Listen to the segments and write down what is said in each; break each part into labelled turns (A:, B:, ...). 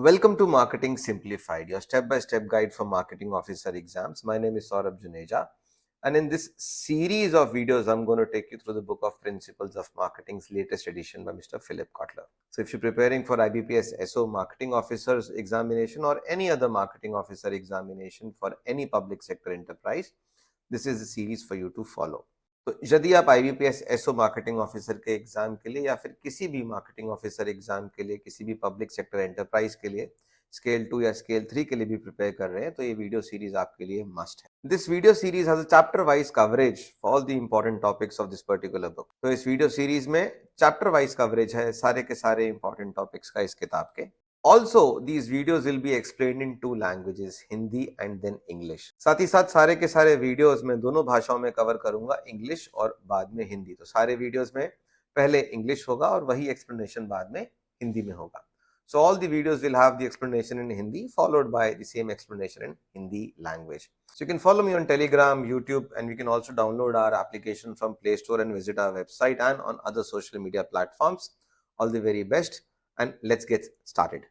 A: Welcome to Marketing Simplified, your step-by-step guide for marketing officer exams. My name is Saurabh Juneja, and in this series of videos, I'm going to take you through the book of Principles of Marketing's latest edition by Mr. Philip Kotler. So if you're preparing for IBPS SO marketing officer's examination or any other marketing officer examination for any public sector enterprise, this is the series for you to follow. तो यदि आप IBPS SO marketing officer के exam के लिए या फिर किसी भी मार्केटिंग ऑफिसर एग्जाम के लिए, किसी भी पब्लिक सेक्टर एंटरप्राइज के लिए स्केल 2 या स्केल 3 के लिए भी प्रिपेयर कर रहे हैं, तो ये वीडियो सीरीज आपके लिए मस्ट है। This video series has a chapter wise coverage for all the important topics of this particular book. तो इस वीडियो सीरीज में चैप्टर वाइज कवरेज है सारे के सारे इंपॉर्टेंट टॉपिक्स का इस किताब के। Also, these videos will be explained in two languages, Hindi and then English. साथ ही साथ सारे के सारे वीडियोस में दोनों भाषाओं में कवर करूंगा, इंग्लिश और बाद में हिंदी। तो सारे वीडियोस में पहले इंग्लिश होगा और वही एक्सप्लेनेशन बाद में हिंदी में होगा। So all the videos will have the explanation in Hindi followed by the same explanation in Hindi language. So you can follow me on Telegram, YouTube, and you can also download our application from Play Store and visit our website and on other social media platforms. All the very best, and let's get started.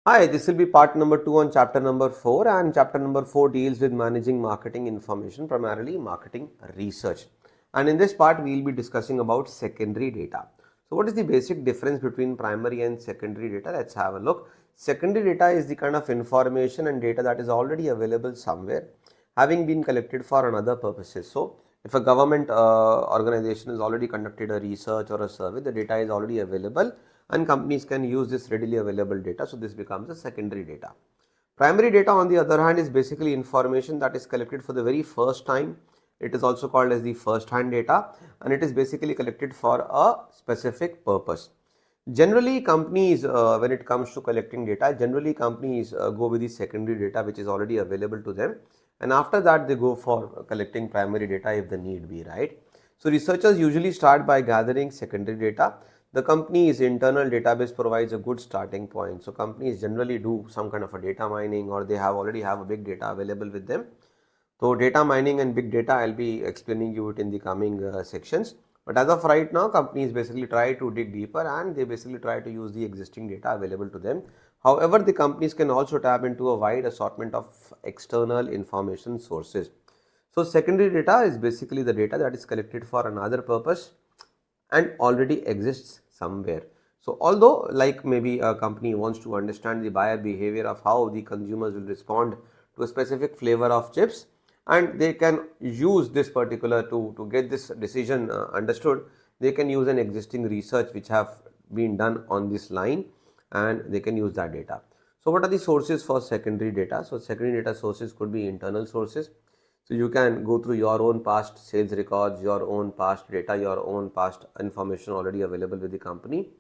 A: Hi, this will be part number 2 on chapter number 4, and chapter number 4 deals with managing marketing information, primarily marketing research. And in this part, we will be discussing about secondary data. So what is the basic difference between primary and secondary data? Let's have a look. Secondary data is the kind of information and data that is already available somewhere, having been collected for another purposes. So if a government organization has already conducted a research or a survey, the data is already available and companies can use this readily available data. So this becomes a secondary data. Primary data, on the other hand, is basically information that is collected for the very first time. It is also called as the first hand data, and it is basically collected for a specific purpose. Generally, companies, when it comes to collecting data, generally companies go with the secondary data which is already available to them, and after that they go for collecting primary data if the need be, right? So researchers usually start by gathering secondary data. The company's internal database provides a good starting point. So companies generally do some kind of a data mining, or they already have a big data available with them. So data mining and big data, I'll be explaining you it in the coming sections. But as of right now, companies basically try to dig deeper and they basically try to use the existing data available to them. However, the companies can also tap into a wide assortment of external information sources. So secondary data is basically the data that is collected for another purpose and already exists somewhere. So although like maybe a company wants to understand the buyer behavior of how the consumers will respond to a specific flavor of chips, and they can use this particular to get this decision understood, they can use an existing research which have been done on this line, and they can use that data. So what are the sources for secondary data? So secondary data sources could be internal sources. So you can go through your own past sales records, your own past data, your own past information already available with the company.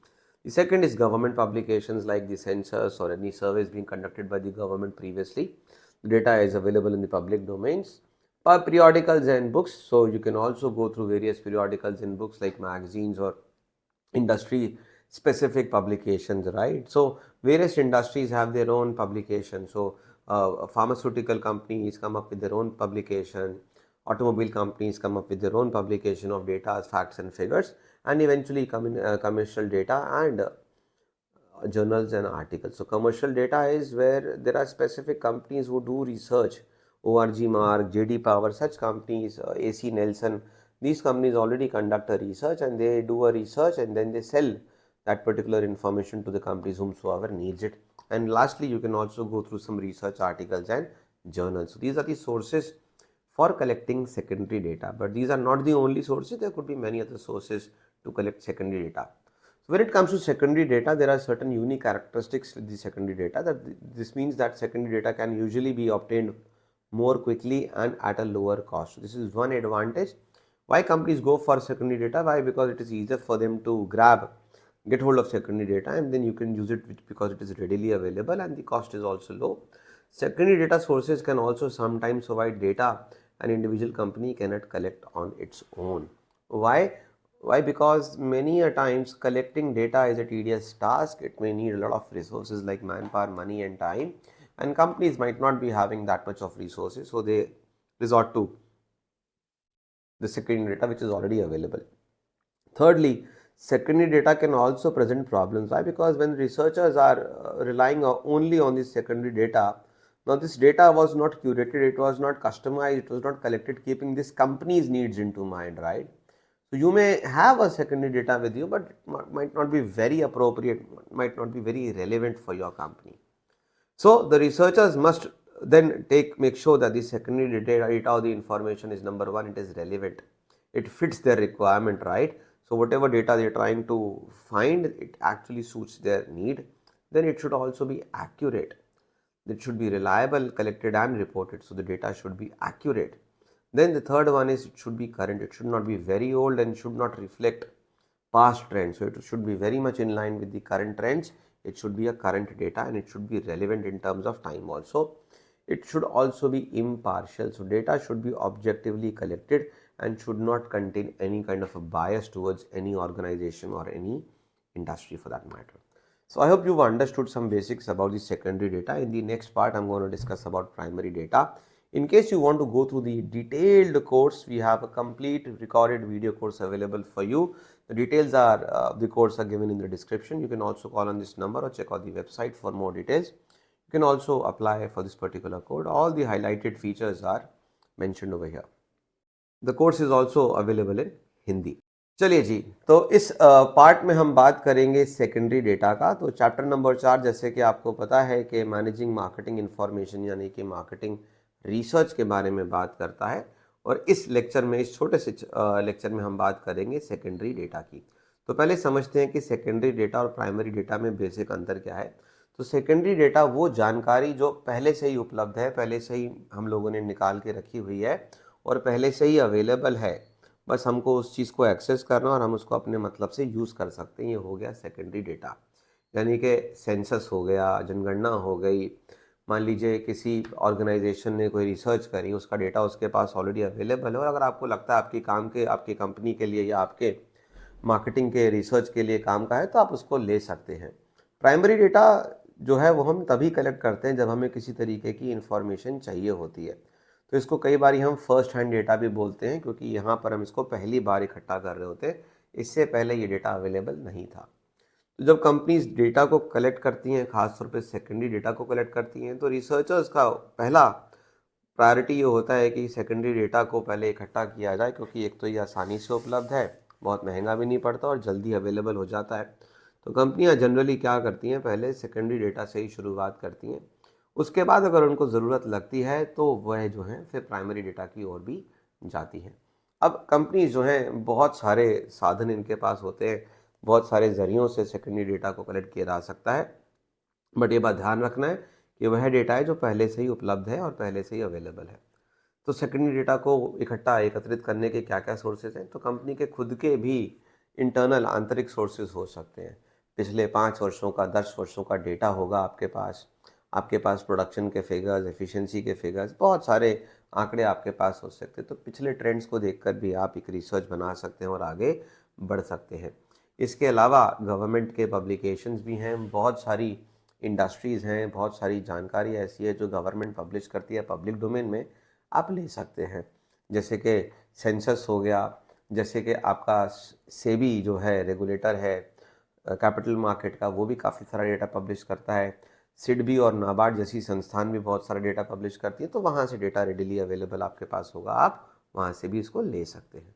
A: The second is government publications like the census or any surveys being conducted by the government previously. The data is available in the public domains. Periodicals and books. So you can also go through various periodicals and books like magazines or industry specific publications, right? So various industries have their own publication. So pharmaceutical companies come up with their own publication, automobile companies come up with their own publication of data, facts and figures, and eventually commercial data and journals and articles. So commercial data is where there are specific companies who do research. ORG-Mark, JD Power, such companies, AC Nielsen, these companies already conduct a research and they do a research and then they sell that particular information to the companies whomsoever needs it. And lastly, you can also go through some research articles and journals. So these are the sources for collecting secondary data, but these are not the only sources. There could be many other sources to collect secondary data. So when it comes to secondary data, there are certain unique characteristics with the secondary data. This means that secondary data can usually be obtained more quickly and at a lower cost. So this is one advantage. Why companies go for secondary data? Why? Because it is easier for them to get hold of secondary data, and then you can use it because it is readily available and the cost is also low. Secondary data sources can also sometimes provide data an individual company cannot collect on its own. Why? Because many a times collecting data is a tedious task. It may need a lot of resources like manpower, money and time, and companies might not be having that much of resources, so they resort to the secondary data which is already available. Thirdly, secondary data can also present problems. Why? Because when researchers are relying only on this secondary data, now this data was not curated, it was not customized, it was not collected keeping this company's needs into mind, right? So you may have a secondary data with you, but it might not be very appropriate, might not be very relevant for your company. So the researchers must then make sure that the secondary data or the information is, number one, it is relevant. It fits their requirement, right? So whatever data they're trying to find, it actually suits their need. Then it should also be accurate. It should be reliable, collected and reported. So the data should be accurate. Then the third one is it should be current. It should not be very old and should not reflect past trends. So it should be very much in line with the current trends. It should be a current data and it should be relevant in terms of time also. It should also be impartial. So data should be objectively collected and should not contain any kind of a bias towards any organization or any industry for that matter. So I hope you've understood some basics about the secondary data. In the next part, I'm going to discuss about primary data. In case you want to go through the detailed course, we have a complete recorded video course available for you. The details are the course are given in the description. You can also call on this number or check out the website for more details. You can also apply for this particular code. All the highlighted features are mentioned over here. The course is also available in Hindi. चलिए जी, तो इस part में हम बात करेंगे secondary data का। तो chapter number 4, जैसे कि आपको पता है कि मैनेजिंग मार्केटिंग इन्फॉर्मेशन यानी कि मार्केटिंग रिसर्च के बारे में बात करता है, और इस लेक्चर में, इस छोटे से लेक्चर में हम बात करेंगे सेकेंडरी डेटा की। तो पहले समझते हैं कि सेकेंडरी डेटा और प्राइमरी डेटा में बेसिक अंतर क्या है। तो सेकेंडरी डेटा वो जानकारी जो पहले से ही उपलब्ध है, पहले से ही हम लोगों ने निकाल के रखी हुई है और पहले से ही अवेलेबल है, बस हमको उस चीज़ को एक्सेस करना और हम उसको अपने मतलब से यूज़ कर सकते हैं। ये हो गया सेकेंडरी डेटा। यानी कि सेंसस हो गया, जनगणना हो गई, मान लीजिए किसी ऑर्गेनाइजेशन ने कोई रिसर्च करी, उसका डेटा उसके पास ऑलरेडी अवेलेबल है और अगर आपको लगता है आपकी कंपनी के लिए या आपके मार्केटिंग के रिसर्च के लिए काम का है तो आप उसको ले सकते हैं। प्राइमरी डेटा जो है वो हम तभी कलेक्ट करते हैं जब हमें किसी तरीके की इंफॉर्मेशन चाहिए होती है। तो इसको कई बार हम फर्स्ट हैंड डेटा भी बोलते हैं, क्योंकि यहाँ पर हम इसको पहली बार इकट्ठा कर रहे होते हैं, इससे पहले ये डेटा अवेलेबल नहीं था। तो जब कंपनीज डेटा को कलेक्ट करती हैं, खासतौर पे सेकेंडरी डेटा को कलेक्ट करती हैं, तो रिसर्चर्स का पहला प्रायोरिटी ये होता है कि सेकेंडरी डेटा को पहले इकट्ठा किया जाए, क्योंकि एक तो ये आसानी से उपलब्ध है, बहुत महंगा भी नहीं पड़ता और जल्दी अवेलेबल हो जाता है। तो कंपनियां जनरली क्या करती हैं, पहले सेकेंडरी डेटा से ही शुरुआत करती हैं। उसके बाद अगर उनको ज़रूरत लगती है तो वह जो है फिर प्राइमरी डेटा की ओर भी जाती हैं। अब कंपनीज जो हैं, बहुत सारे साधन इनके पास होते हैं, बहुत सारे ज़रियों से सेकेंडरी डेटा को कलेक्ट किया जा सकता है, बट ये बात ध्यान रखना है कि वह डेटा है जो पहले से ही उपलब्ध है और पहले से ही अवेलेबल है। तो सेकेंडरी डेटा को एकत्रित करने के क्या क्या सोर्सेज हैं, तो कंपनी के खुद के भी इंटरनल आंतरिक सोर्सेज हो सकते हैं। पिछले 5 वर्षों का, 10 वर्षों का डेटा होगा आपके पास प्रोडक्शन के फिगर्स, एफिशिएंसी के फिगर्स, बहुत सारे आंकड़े आपके पास हो सकते हैं। तो पिछले ट्रेंड्स को देखकर भी आप एक रिसर्च बना सकते हैं और आगे बढ़ सकते हैं। इसके अलावा गवर्नमेंट के पब्लिकेशंस भी हैं, बहुत सारी इंडस्ट्रीज़ हैं, बहुत सारी जानकारी ऐसी है जो गवर्नमेंट पब्लिश करती है, पब्लिक डोमेन में आप ले सकते हैं। जैसे कि सेंसस हो गया, जैसे कि आपका सेबी जो है रेगुलेटर है कैपिटल मार्केट का, वो भी काफ़ी सारा डेटा पब्लिश करता है। सिडबी और नाबार्ड जैसी संस्थान भी बहुत सारा डेटा पब्लिश करती है, तो वहाँ से डेटा रेडिली अवेलेबल आपके पास होगा, आप वहाँ से भी इसको ले सकते हैं।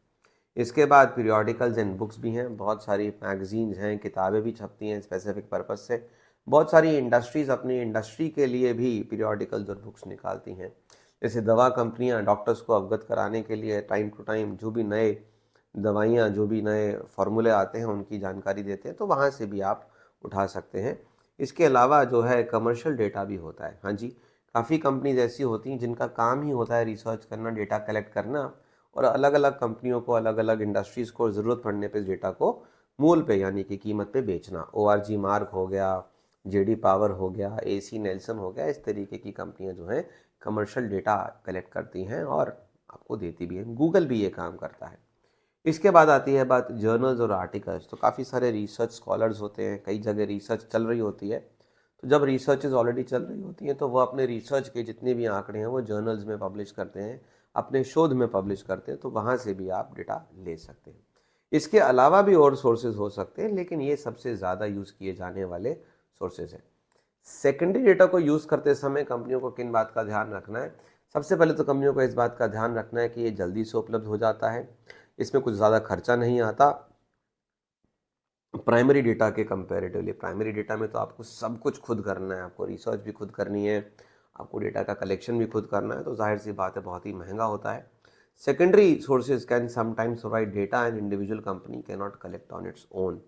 A: इसके बाद पीरियोडिकल्स एंड बुक्स भी हैं, बहुत सारी मैगजीन्स हैं, किताबें भी छपती हैं स्पेसिफिक पर्पस से। बहुत सारी इंडस्ट्रीज़ अपनी इंडस्ट्री के लिए भी पीरियोडिकल्स और बुक्स निकालती हैं। जैसे दवा कंपनियां डॉक्टर्स को अवगत कराने के लिए टाइम टू टाइम जो भी नए दवाइयाँ, जो भी नए फार्मूले आते हैं उनकी जानकारी देते हैं, तो वहाँ से भी आप उठा सकते हैं। इसके अलावा जो है कमर्शियल डेटा भी होता है। हाँ जी, काफ़ी कंपनीज ऐसी होती हैं जिनका काम ही होता है रिसर्च करना, डेटा कलेक्ट करना और अलग अलग कंपनियों को, अलग अलग इंडस्ट्रीज़ को ज़रूरत पड़ने पे डेटा को मूल पे यानी कि कीमत पे बेचना। ORG मार्क हो गया, JD पावर हो गया, AC नेल्सन हो गया, इस तरीके की कंपनियां जो हैं कमर्शियल डेटा कलेक्ट करती हैं और आपको देती भी हैं। गूगल भी ये काम करता है। इसके बाद आती है बात जर्नल्स और आर्टिकल्स। तो काफ़ी सारे रिसर्च स्कॉलर्स होते हैं, कई जगह रिसर्च चल रही होती है, तो जब रिसर्चेज ऑलरेडी चल रही होती हैं तो वो अपने रिसर्च के जितने भी आंकड़े हैं वो जर्नल्स में पब्लिश करते हैं, अपने शोध में पब्लिश करते हैं, तो वहाँ से भी आप डेटा ले सकते हैं। इसके अलावा भी और सोर्सेज हो सकते हैं, लेकिन ये सबसे ज़्यादा यूज़ किए जाने वाले सोर्सेज हैं। सेकेंडरी डेटा को यूज़ करते समय कंपनियों को किन बात का ध्यान रखना है? सबसे पहले तो कंपनियों को इस बात का ध्यान रखना है कि ये जल्दी से उपलब्ध हो जाता है, इसमें कुछ ज़्यादा खर्चा नहीं आता प्राइमरी डेटा के कंपैरेटिवली। प्राइमरी डेटा में तो आपको सब कुछ खुद करना है, आपको रिसर्च भी खुद करनी है, आपको डेटा का कलेक्शन भी खुद करना है, तो जाहिर सी बात है बहुत ही महंगा होता है। Secondary sources can sometimes provide data and individual company can not collect on its own.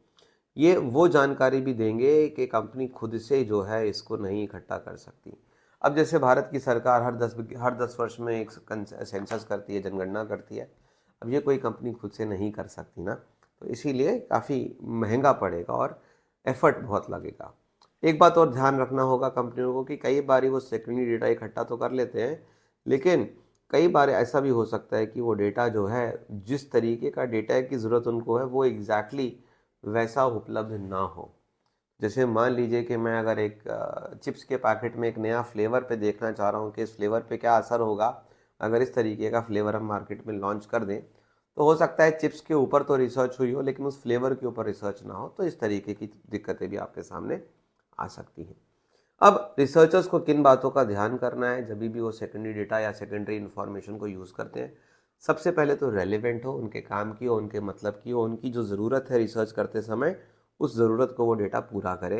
A: ये वो जानकारी भी देंगे कि कंपनी खुद से जो है इसको नहीं इकट्ठा कर सकती। अब जैसे भारत की सरकार हर 10 वर्ष में एक सेंसस करती है, जनगणना करती है। अब ये कोई कंपनी खुद से नहीं कर सकती ना, तो इसीलिए काफ़ी महंगा पड़ेगा और एफर्ट बहुत लगेगा। एक बात और ध्यान रखना होगा कंपनियों को कि कई बार वो सेकेंडरी डेटा इकट्ठा तो कर लेते हैं, लेकिन कई बार ऐसा भी हो सकता है कि वो डेटा जो है, जिस तरीके का डेटा की ज़रूरत उनको है, वो एग्जैक्टली वैसा उपलब्ध ना हो। जैसे मान लीजिए कि मैं अगर एक चिप्स के पैकेट में एक नया फ्लेवर पे देखना चाह रहा हूँ कि इस फ्लेवर पे क्या असर होगा अगर इस तरीके का फ्लेवर हम मार्केट में लॉन्च कर दें, तो हो सकता है चिप्स के ऊपर तो रिसर्च हुई हो लेकिन उस फ्लेवर के ऊपर रिसर्च ना हो, तो इस तरीके की दिक्कतें भी आपके सामने आ सकती हैं। अब रिसर्चर्स को किन बातों का ध्यान करना है जब भी वो सेकेंडरी डेटा या सेकेंडरी इन्फॉर्मेशन को यूज़ करते हैं? सबसे पहले तो रेलेवेंट हो, उनके काम की हो, उनके मतलब की हो, उनकी जो ज़रूरत है रिसर्च करते समय उस ज़रूरत को वो डेटा पूरा करे।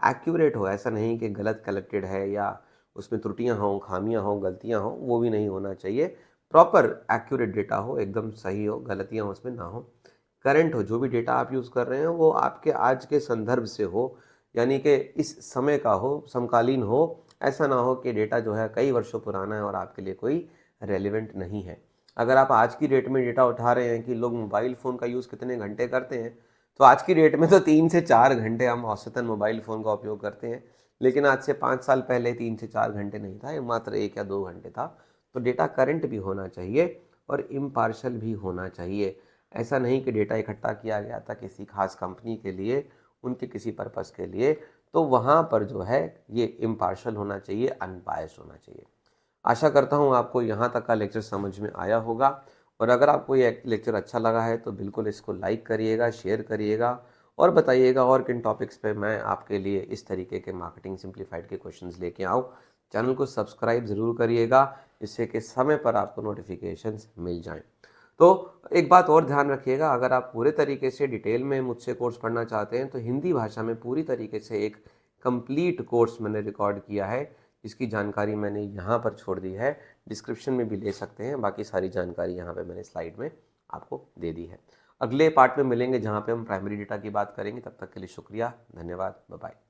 A: एक्यूरेट हो, ऐसा नहीं कि गलत कलेक्टेड है या उसमें त्रुटियां हों, खामियां हों, गलतियां हों, वो भी नहीं होना चाहिए। प्रॉपर एक्यूरेट डेटा हो, एकदम सही हो, गलतियां उसमें ना हो। करंट हो, जो भी डेटा आप यूज़ कर रहे हो वो आपके आज के संदर्भ से हो, यानी कि इस समय का हो, समकालीन हो। ऐसा ना हो कि डेटा जो है कई वर्षों पुराना है और आपके लिए कोई रेलिवेंट नहीं है। अगर आप आज की डेट में डेटा उठा रहे हैं कि लोग मोबाइल फ़ोन का यूज़ कितने घंटे करते हैं, तो आज की डेट में तो 3 से 4 घंटे हम औसतन मोबाइल फ़ोन का उपयोग करते हैं, लेकिन आज से 5 साल पहले 3 से 4 घंटे नहीं था, ये मात्र 1 या 2 घंटे था। तो डेटा करंट भी होना चाहिए और इम्पार्शल भी होना चाहिए। ऐसा नहीं कि डेटा इकट्ठा किया गया था किसी खास कंपनी के लिए, उनके किसी पर्पस के लिए, तो वहाँ पर जो है ये इम्पार्शल होना चाहिए, अनबायस्ड होना चाहिए। आशा करता हूँ आपको यहाँ तक का लेक्चर समझ में आया होगा, और अगर आपको ये लेक्चर अच्छा लगा है तो बिल्कुल इसको लाइक करिएगा, शेयर करिएगा और बताइएगा और किन टॉपिक्स पे मैं आपके लिए इस तरीके के मार्केटिंग सिंप्लीफाइड के क्वेश्चंस लेके आऊँ। चैनल को सब्सक्राइब ज़रूर करिएगा, जिससे कि समय पर आपको नोटिफिकेशंस मिल जाएं। तो एक बात और ध्यान रखिएगा, अगर आप पूरे तरीके से डिटेल में मुझसे कोर्स पढ़ना चाहते हैं तो हिंदी भाषा में पूरी तरीके से एक कंप्लीट कोर्स मैंने रिकॉर्ड किया है, जिसकी जानकारी मैंने यहाँ पर छोड़ दी है। डिस्क्रिप्शन में भी ले सकते हैं, बाकी सारी जानकारी यहाँ पे मैंने स्लाइड में आपको दे दी है। अगले पार्ट में मिलेंगे जहाँ पे हम प्राइमरी डेटा की बात करेंगे। तब तक के लिए शुक्रिया, धन्यवाद, बाय बाय।